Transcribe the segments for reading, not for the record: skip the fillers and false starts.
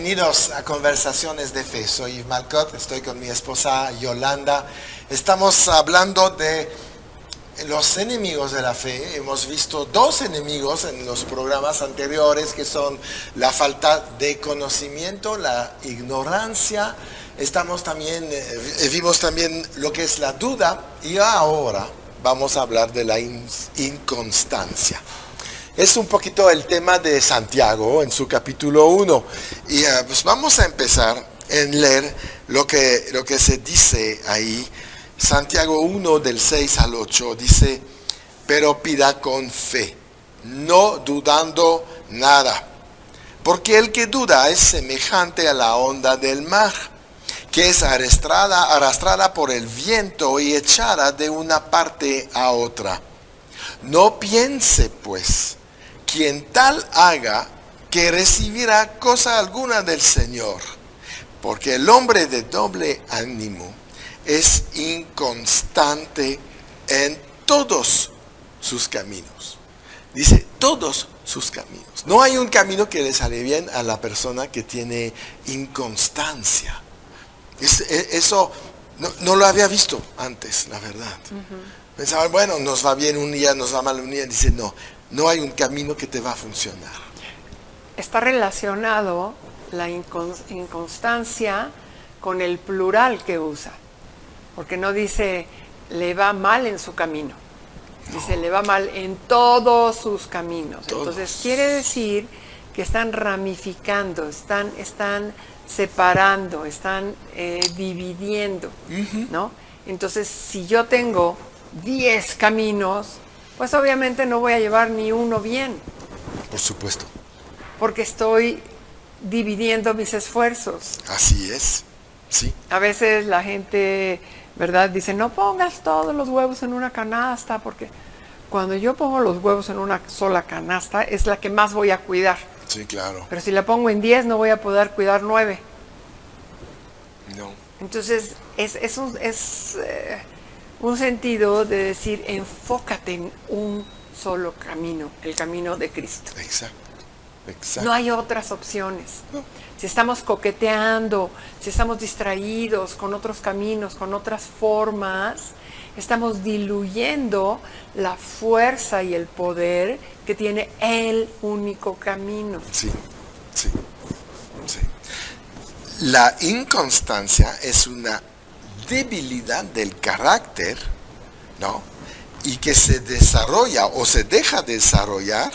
Bienvenidos a Conversaciones de Fe. Soy Yves Malcott, estoy con mi esposa Yolanda. Estamos hablando de los enemigos de la fe. Hemos visto dos enemigos en los programas anteriores, que son la falta de conocimiento, la ignorancia. Vimos también lo que es la duda, y ahora vamos a hablar de la inconstancia. Es un poquito el tema de Santiago en su capítulo 1. Y pues vamos a empezar en leer lo que se dice ahí. Santiago 1 del 6 al 8 dice: pero pida con fe, no dudando nada. Porque el que duda es semejante a la onda del mar, que es arrastrada por el viento y echada de una parte a otra. No piense, pues, quien tal haga, que recibirá cosa alguna del Señor, porque el hombre de doble ánimo es inconstante en todos sus caminos. Dice, todos sus caminos. No hay un camino que le sale bien a la persona que tiene inconstancia. Eso no lo había visto antes, la verdad. Pensaba, bueno, nos va bien un día, nos va mal un día. Dice, no hay un camino que te va a funcionar. Está relacionado la inconstancia con el plural que usa. Porque no dice, le va mal en su camino. Dice, le va mal en todos sus caminos. Todos. Entonces, quiere decir que están ramificando, están separando, están dividiendo, ¿no? Entonces, si yo tengo 10 caminos, pues obviamente no voy a llevar ni uno bien. Por supuesto. Porque estoy dividiendo mis esfuerzos. Así es, sí. A veces la gente, ¿verdad? Dice, no pongas todos los huevos en una canasta, porque cuando yo pongo los huevos en una sola canasta, es la que más voy a cuidar. Sí, claro. Pero si la pongo en 10, no voy a poder cuidar 9. No. Entonces, es un sentido de decir, enfócate en un solo camino, el camino de Cristo. Exacto. No hay otras opciones. No. Si estamos coqueteando, si estamos distraídos con otros caminos, con otras formas, estamos diluyendo la fuerza y el poder que tiene el único camino. Sí. La inconstancia es una debilidad del carácter, ¿no? Y que se desarrolla o se deja desarrollar,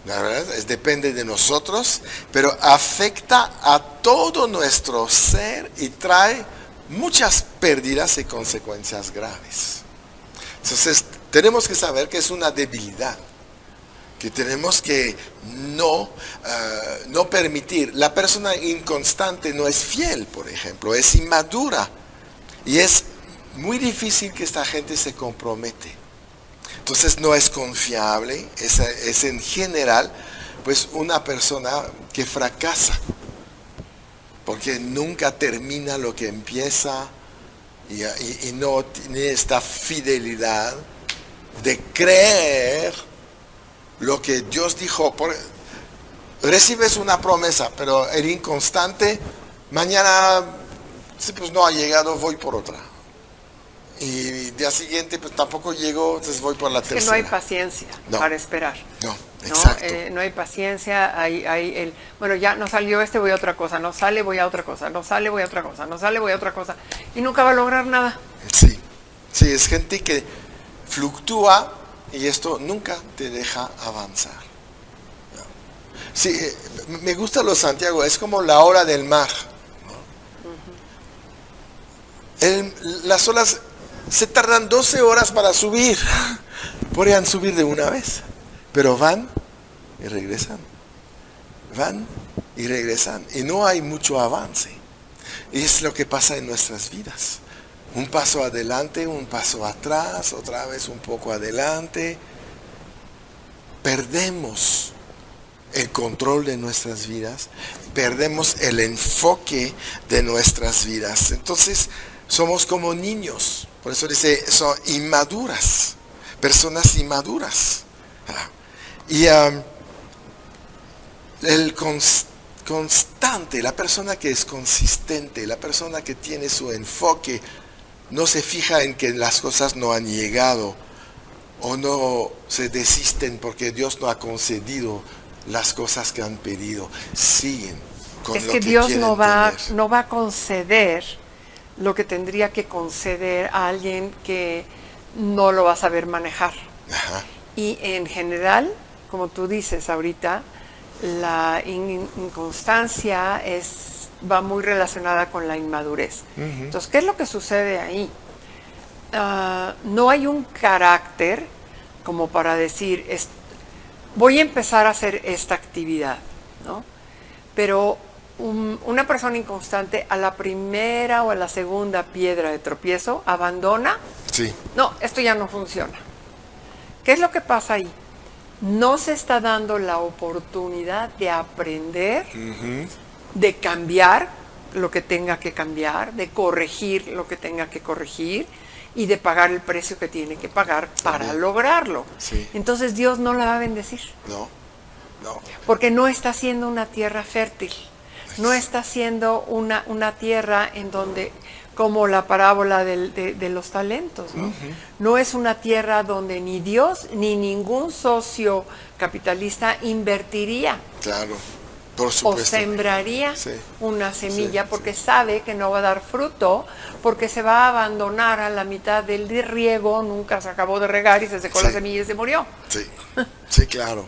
la verdad, depende de nosotros, pero afecta a todo nuestro ser y trae muchas pérdidas y consecuencias graves. Entonces, tenemos que saber que es una debilidad, que tenemos que no permitir. La persona inconstante no es fiel, por ejemplo, es inmadura. Y es muy difícil que esta gente se compromete. Entonces no es confiable, es en general pues una persona que fracasa. Porque nunca termina lo que empieza y no tiene esta fidelidad de creer lo que Dios dijo. Recibes una promesa, pero el inconstante, mañana, sí, pues no ha llegado, voy por otra. Y día siguiente, pues tampoco llegó, entonces voy por la tercera. Es que no hay paciencia para esperar. No, exacto. No hay paciencia, bueno, ya no salió voy a otra cosa, no sale, voy a otra cosa, no sale, voy a otra cosa, no sale, voy a otra cosa. Y nunca va a lograr nada. Sí, es gente que fluctúa y esto nunca te deja avanzar. Sí, me gusta lo Santiago, es como la ola del mar. Las olas se tardan 12 horas para subir. Podrían subir de una vez, pero van y regresan. Van y regresan. Y no hay mucho avance. Y es lo que pasa en nuestras vidas. Un paso adelante, un paso atrás, otra vez un poco adelante. Perdemos el control de nuestras vidas, perdemos el enfoque de nuestras vidas. Entonces somos como niños, por eso dice, son inmaduras, personas inmaduras. Y constante, la persona que es consistente, la persona que tiene su enfoque, no se fija en que las cosas no han llegado o no se desisten porque Dios no ha concedido las cosas que han pedido. Siguen con Es lo que que Dios quieren no va tener. a conceder lo que tendría que conceder a alguien que no lo va a saber manejar. Ajá. Y en general, como tú dices ahorita, la inconstancia va muy relacionada con la inmadurez. Entonces, ¿qué es lo que sucede ahí? No hay un carácter como para decir, voy a empezar a hacer esta actividad, ¿no? Pero una persona inconstante a la primera o a la segunda piedra de tropiezo abandona. Sí. No, esto ya no funciona. ¿Qué es lo que pasa ahí? No se está dando la oportunidad de aprender, de cambiar lo que tenga que cambiar, de corregir lo que tenga que corregir y de pagar el precio que tiene que pagar para También. lograrlo. Sí. Entonces Dios no la va a bendecir, No, no. porque no está siendo una tierra fértil, no está siendo una tierra en donde, como la parábola de los talentos, ¿no? No es una tierra donde ni Dios ni ningún socio capitalista invertiría Claro, por o supuesto. sembraría Sí. una semilla Sí, porque sabe que no va a dar fruto, porque se va a abandonar a la mitad del riego, nunca se acabó de regar y se secó la Sí. semilla y se murió. Sí, sí, claro.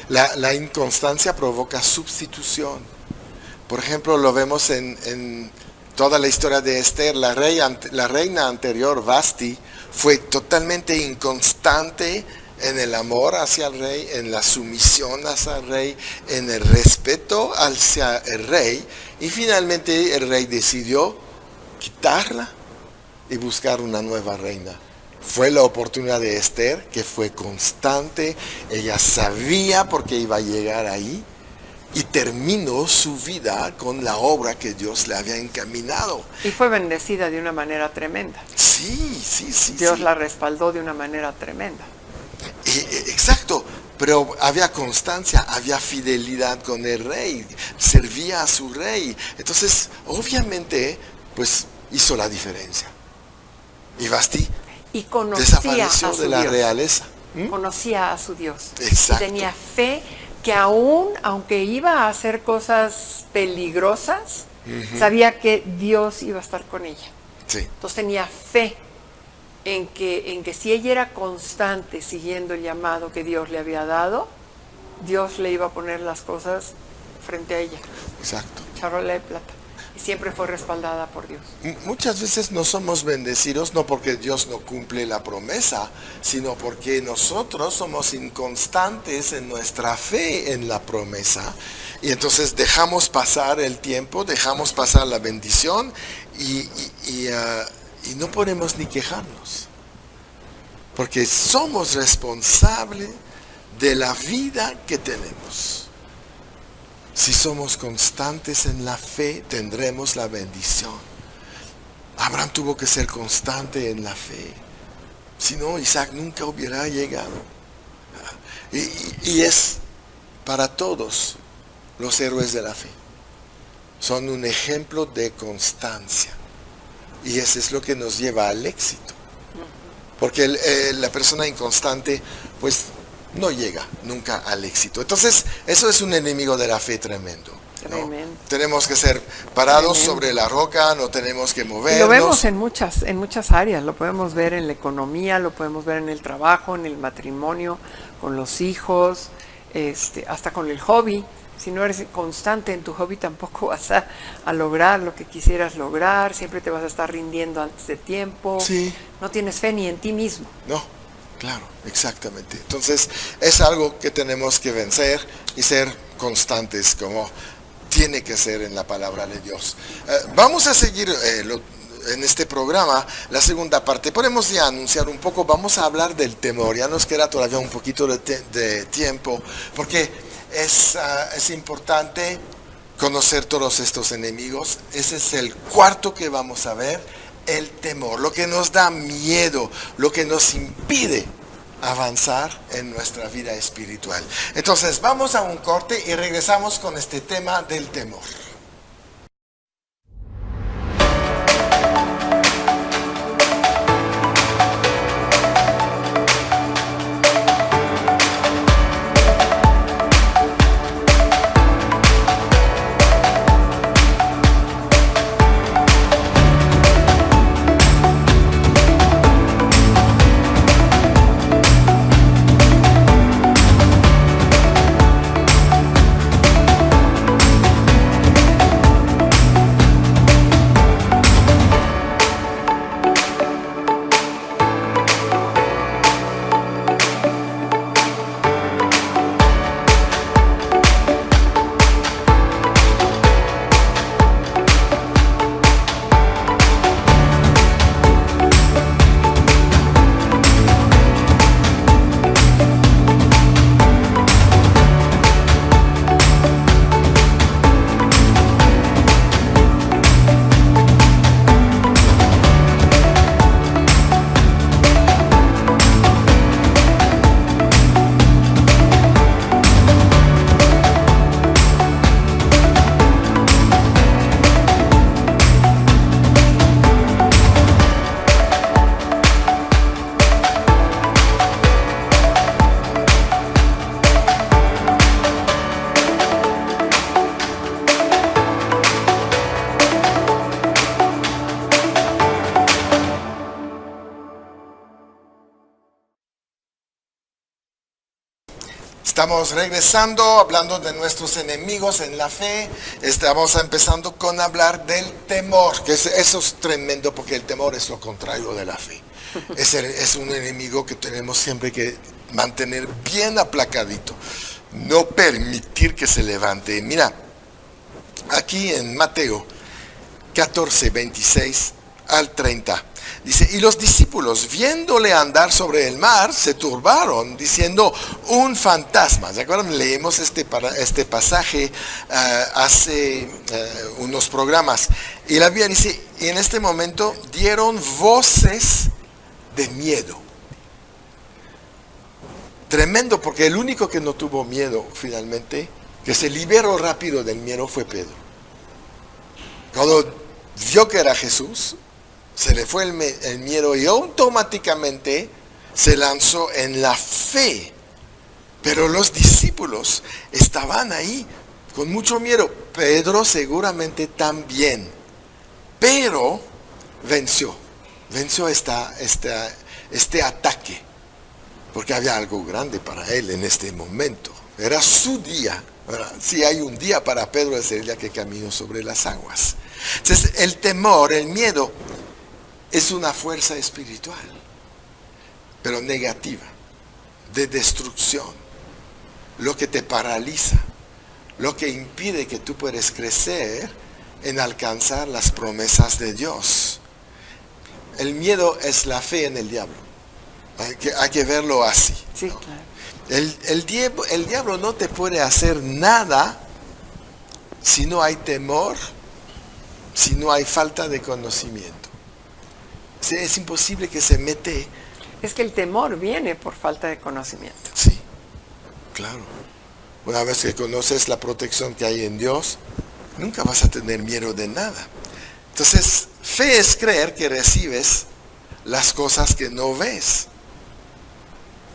La inconstancia provoca sustitución. Por ejemplo, lo vemos en toda la historia de Esther. La reina anterior, Vasti, fue totalmente inconstante en el amor hacia el rey, en la sumisión hacia el rey, en el respeto hacia el rey. Y finalmente el rey decidió quitarla y buscar una nueva reina. Fue la oportunidad de Esther, que fue constante. Ella sabía por qué iba a llegar ahí y terminó su vida con la obra que Dios le había encaminado. Y fue bendecida de una manera tremenda. Sí, sí, sí. Dios sí. la respaldó de una manera tremenda. Exacto, pero había constancia, había fidelidad con el rey, servía a su rey. Entonces, obviamente, pues hizo la diferencia. Y Vasti Y conocía desapareció a su de la Dios. realeza. Conocía a su Dios. Exacto. Y tenía fe que aunque iba a hacer cosas peligrosas, sabía que Dios iba a estar con ella. Sí, Entonces tenía fe en que si ella era constante siguiendo el llamado que Dios le había dado, Dios le iba a poner las cosas frente a ella, exacto. charola de plata. Y siempre fue respaldada por Dios. Muchas veces no somos bendecidos no porque Dios no cumple la promesa, sino porque nosotros somos inconstantes en nuestra fe en la promesa. Y entonces dejamos pasar el tiempo, dejamos pasar la bendición y no podemos ni quejarnos. Porque somos responsables de la vida que tenemos. Si somos constantes en la fe, tendremos la bendición. Abraham tuvo que ser constante en la fe. Si no, Isaac nunca hubiera llegado. Y es para todos los héroes de la fe. Son un ejemplo de constancia. Y eso es lo que nos lleva al éxito. Porque la persona inconstante, pues, no llega nunca al éxito. Entonces, eso es un enemigo de la fe tremendo, ¿no? Tremendo. Tenemos que ser parados Tremendo. sobre la roca, no tenemos que Y movernos. lo vemos en muchas áreas, lo podemos ver en la economía, lo podemos ver en el trabajo, en el matrimonio, con los hijos, hasta con el hobby. Si no eres constante en tu hobby tampoco vas a lograr lo que quisieras lograr, siempre te vas a estar rindiendo antes de tiempo, Sí. no tienes fe ni en ti mismo. No, claro, exactamente. Entonces, es algo que tenemos que vencer y ser constantes como tiene que ser en la palabra de Dios. Vamos a seguir en este programa la segunda parte. Podemos ya anunciar un poco, vamos a hablar del temor. Ya nos queda todavía un poquito de tiempo, porque es importante conocer todos estos enemigos. Ese es el cuarto que vamos a ver, el temor, lo que nos da miedo, lo que nos impide avanzar en nuestra vida espiritual. Entonces vamos a un corte y regresamos con este tema del temor. Estamos regresando, hablando de nuestros enemigos en la fe. Estamos empezando con hablar del temor, que eso es tremendo, porque el temor es lo contrario de la fe. Es un enemigo que tenemos siempre que mantener bien aplacadito, no permitir que se levante. Mira, aquí en Mateo 14, 26 al 30. Dice, y los discípulos, viéndole andar sobre el mar, se turbaron, diciendo, un fantasma. ¿Se acuerdan? Leemos este pasaje hace unos programas. Y la Biblia dice, y en este momento dieron voces de miedo. Tremendo, porque el único que no tuvo miedo finalmente, que se liberó rápido del miedo, fue Pedro. Cuando vio que era Jesús, se le fue el miedo y automáticamente se lanzó en la fe. Pero los discípulos estaban ahí con mucho miedo. Pedro seguramente también. Pero venció este ataque. Porque había algo grande para él en este momento. Era su día. Si hay un día para Pedro, es el día que caminó sobre las aguas. Entonces el temor, el miedo, es una fuerza espiritual, pero negativa, de destrucción, lo que te paraliza, lo que impide que tú puedas crecer en alcanzar las promesas de Dios. El miedo es la fe en el diablo. Hay que verlo así. Sí, ¿no? Claro. El diablo no te puede hacer nada si no hay temor, si no hay falta de conocimiento. Es imposible que se mete. Es que el temor viene por falta de conocimiento. Sí, claro. Una vez que conoces la protección que hay en Dios, nunca vas a tener miedo de nada. Entonces, fe es creer que recibes las cosas que no ves.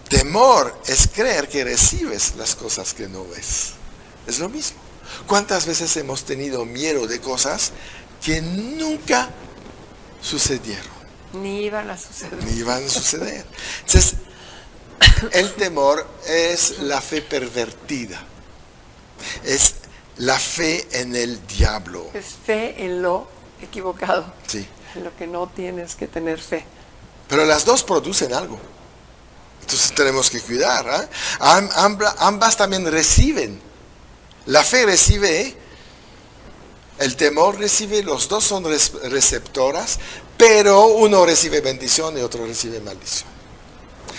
Temor es creer que recibes las cosas que no ves. Es lo mismo. ¿Cuántas veces hemos tenido miedo de cosas que nunca sucedieron? Ni iban a suceder. Ni iban a suceder. Entonces, el temor es la fe pervertida. Es la fe en el diablo. Es fe en lo equivocado. Sí. En lo que no tienes que tener fe. Pero las dos producen algo. Entonces tenemos que cuidar. ¿Eh? Ambas también reciben. La fe recibe, el temor recibe, los dos son receptoras, pero uno recibe bendición y otro recibe maldición.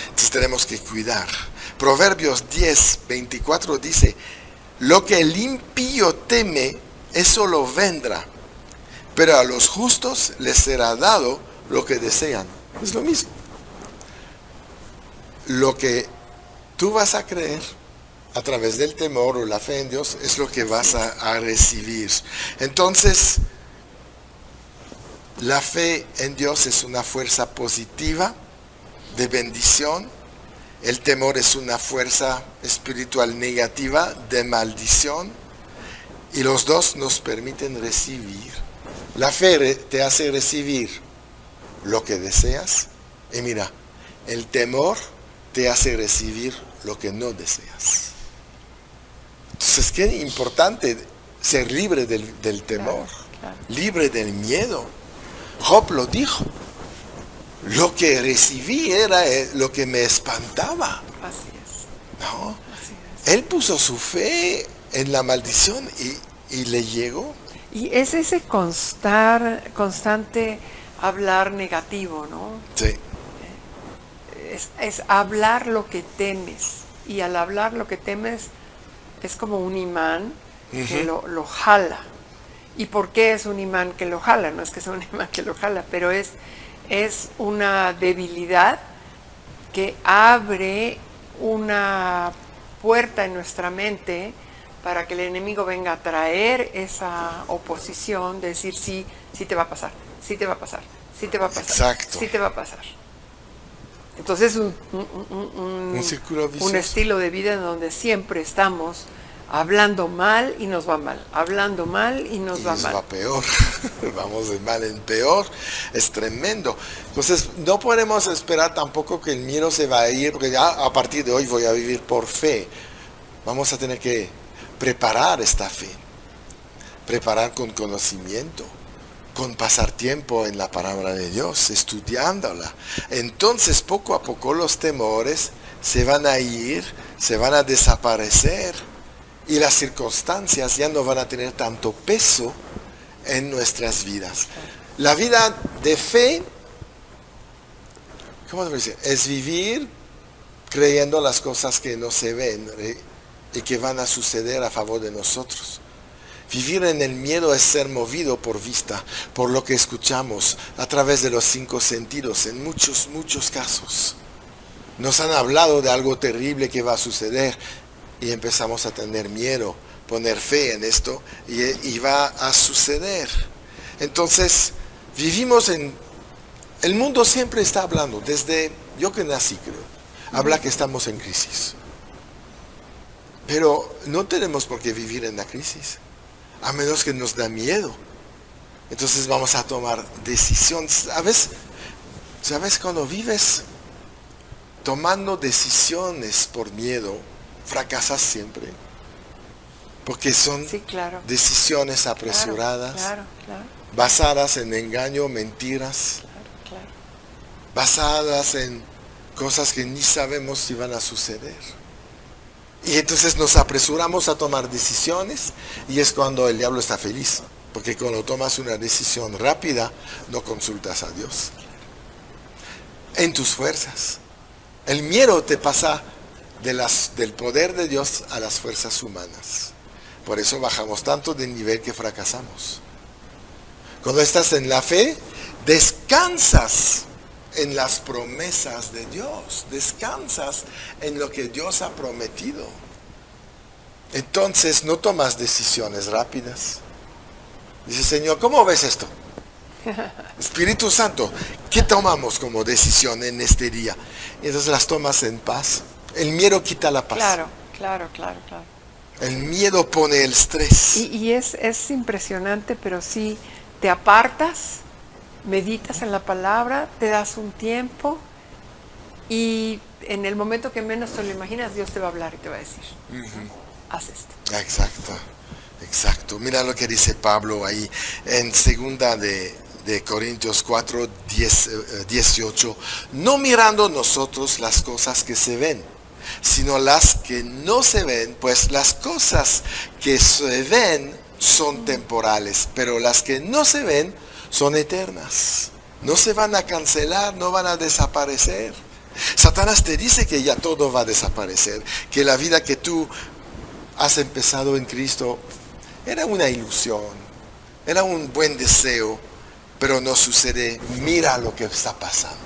Entonces tenemos que cuidar. Proverbios 10, 24 dice, lo que el impío teme, eso lo vendrá, pero a los justos les será dado lo que desean. Es lo mismo. lo que tú vas a creer a través del temor o la fe en Dios es lo que vas a recibir. Entonces, la fe en Dios es una fuerza positiva de bendición. El temor es una fuerza espiritual negativa de maldición. Y los dos nos permiten recibir. La fe te hace recibir lo que deseas. Y mira, el temor te hace recibir lo que no deseas. Entonces, qué importante ser libre del temor, Claro. libre del miedo. Job lo dijo. Lo que recibí era lo que me espantaba. Así es. ¿No? Así es. Él puso su fe en la maldición y le llegó. Y es ese constante hablar negativo, ¿no? Sí. Es hablar lo que temes. Y al hablar lo que temes es como un imán que lo jala. ¿Y por qué es un imán que lo jala? No es que sea un imán que lo jala, pero es una debilidad que abre una puerta en nuestra mente para que el enemigo venga a traer esa oposición, de decir sí te va a pasar, sí te va a pasar, sí te va a pasar, Exacto. sí te va a pasar. Entonces un círculo vicioso. un estilo de vida en donde siempre estamos hablando mal y nos va mal, hablando mal y nos va mal. Va peor, vamos de mal en peor, es tremendo. Entonces no podemos esperar tampoco que el miedo se va a ir, porque ya a partir de hoy voy a vivir por fe. Vamos a tener que preparar esta fe, preparar con conocimiento, con pasar tiempo en la palabra de Dios, estudiándola. Entonces poco a poco los temores se van a ir, se van a desaparecer. Y las circunstancias ya no van a tener tanto peso en nuestras vidas. La vida de fe, ¿cómo se dice? Es vivir creyendo las cosas que no se ven y que van a suceder a favor de nosotros. Vivir en el miedo es ser movido por vista, por lo que escuchamos a través de los 5 sentidos, en muchos casos. Nos han hablado de algo terrible que va a suceder. Y empezamos a tener miedo, poner fe en esto y va a suceder. Entonces, vivimos en... El mundo siempre está hablando, desde yo que nací creo, habla que estamos en crisis. Pero no tenemos por qué vivir en la crisis, a menos que nos da miedo. Entonces vamos a tomar decisiones. ¿Sabes cuando vives tomando decisiones por miedo? Fracasas siempre, porque son decisiones apresuradas, Claro. basadas en engaño, mentiras, Claro. basadas en cosas que ni sabemos si van a suceder. Y entonces nos apresuramos a tomar decisiones y es cuando el diablo está feliz, porque cuando tomas una decisión rápida no consultas a Dios en tus fuerzas. El miedo te pasa del poder de Dios a las fuerzas humanas. Por eso bajamos tanto de nivel que fracasamos. Cuando estás en la fe, descansas en las promesas de Dios, descansas en lo que Dios ha prometido. Entonces no tomas decisiones rápidas. Dice, Señor, ¿cómo ves esto? Espíritu Santo, ¿qué tomamos como decisión en este día? Y entonces las tomas en paz. El miedo quita la paz. Claro. El miedo pone el estrés. Y es impresionante, pero sí te apartas, meditas en la palabra, te das un tiempo y en el momento que menos te lo imaginas, Dios te va a hablar y te va a decir, haz esto. Exacto. Mira lo que dice Pablo ahí en segunda de Corintios 4, 18. No mirando nosotros las cosas que se ven, sino las que no se ven, pues las cosas que se ven son temporales, pero las que no se ven son eternas. No se van a cancelar, no van a desaparecer. Satanás te dice que ya todo va a desaparecer, que la vida que tú has empezado en Cristo era una ilusión, era un buen deseo, pero no sucede. Mira lo que está pasando.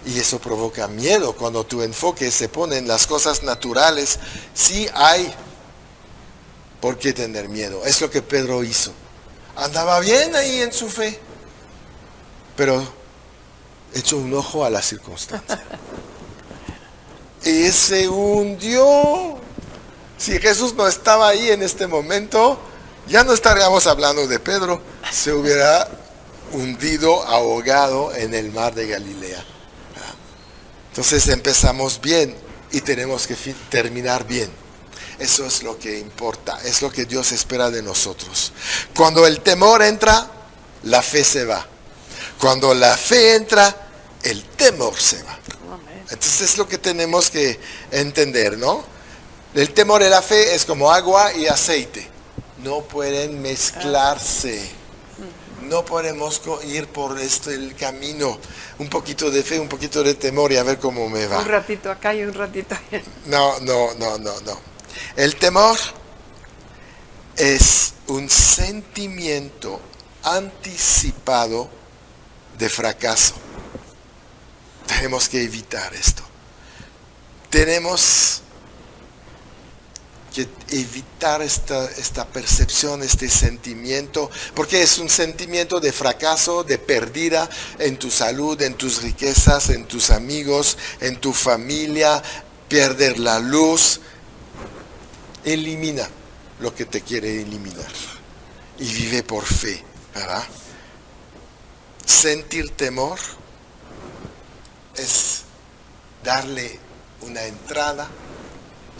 Y eso provoca miedo cuando tu enfoque se pone en las cosas naturales. Sí hay por qué tener miedo. Es lo que Pedro hizo. Andaba bien ahí en su fe, pero echó un ojo a la circunstancia. Y se hundió. Si Jesús no estaba ahí en este momento, ya no estaríamos hablando de Pedro. Se hubiera hundido, ahogado en el mar de Galilea. Entonces empezamos bien y tenemos que terminar bien. Eso es lo que importa, es lo que Dios espera de nosotros. Cuando el temor entra, la fe se va. Cuando la fe entra, el temor se va. Entonces es lo que tenemos que entender, ¿no? El temor y la fe es como agua y aceite. No pueden mezclarse. No podemos ir por el camino. Un poquito de fe, un poquito de temor y a ver cómo me va. Un ratito acá y un ratito allá. No. El temor es un sentimiento anticipado de fracaso. Tenemos que evitar esto. Tenemos que evitar esta percepción, este sentimiento, porque es un sentimiento de fracaso, de pérdida en tu salud, en tus riquezas, en tus amigos, en tu familia, perder la luz. Elimina lo que te quiere eliminar y vive por fe, ¿verdad? Sentir temor es darle una entrada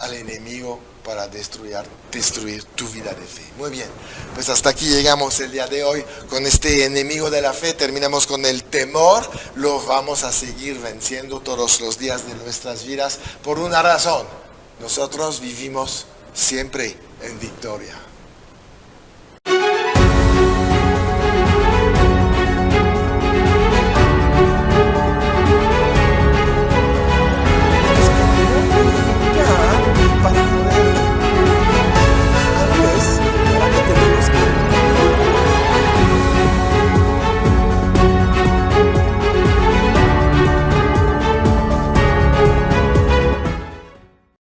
al enemigo para destruir tu vida de fe. Muy bien, pues hasta aquí llegamos el día de hoy con este enemigo de la fe. Terminamos con el temor. Lo vamos a seguir venciendo todos los días de nuestras vidas por una razón. Nosotros vivimos siempre en victoria.